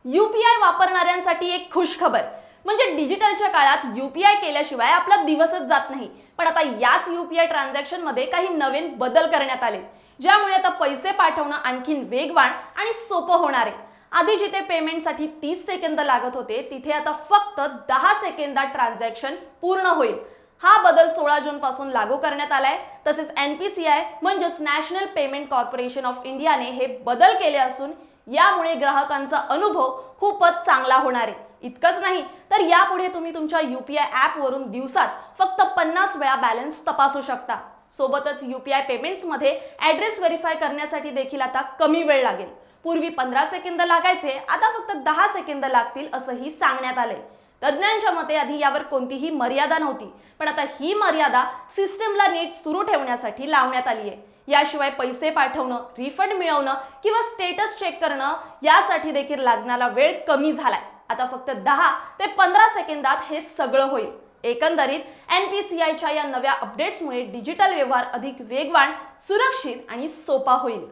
UPI वापरणाऱ्यांसाठी एक खुश खबर म्हणजे डिजिटलच्या काळात यूपीआय केल्याशिवाय आपला दिवसच जात नाही। पण आता याच यूपीआय ट्रान्झॅक्शन मध्ये काही नवीन बदल करण्यात आले, ज्यामुळे आता पैसे पाठवणं आणखीन वेगवान आणि सोपं होणार आहे। आधी जिथे पेमेंटसाठी 30 सेकंद लागत होते, तिथे आता फक्त 10 सेकंदात ट्रान्झॅक्शन पूर्ण होईल। हा बदल 16 जून पासून लागू करण्यात आलाय। तसेच एनपीसीआय म्हणजेच नॅशनल पेमेंट कॉर्पोरेशन ऑफ इंडियाने हे बदल केले असून यामुळे ग्राहकांचा अनुभव खूपच चांगला होणार आहे। इतकंच नाही तर यापुढे तुम्ही तुमच्या यूपीआय ॲप वरून दिवसात फक्त 50 वेळा बॅलन्स तपासू शकता। सोबतच यूपीआय पेमेंट्स मध्ये ॲड्रेस व्हेरीफाय करण्यासाठी देखील आता कमी वेळ लागेल। पूर्वी 15 सेकंद लागायचे, आता फक्त 10 सेकंद लागतील असंही सांगण्यात आलंय। तज्ञांच्या मते आधी यावर कोणतीही मर्यादा नव्हती, पण आता ही मर्यादा सिस्टमला नीट सुरू ठेवण्यासाठी लावण्यात आली आहे। याशिवाय पैसे पाठवणं, रिफंड मिळवणं किंवा स्टेटस चेक करणं यासाठी देखील लागणारा वेळ कमी झालाय। आता फक्त 10 ते 15 सेकंदात हे सगळं होईल। एकंदरीत एनपीसीआयच्या या नव्या अपडेट्समुळे डिजिटल व्यवहार अधिक वेगवान, सुरक्षित आणि सोपा होईल।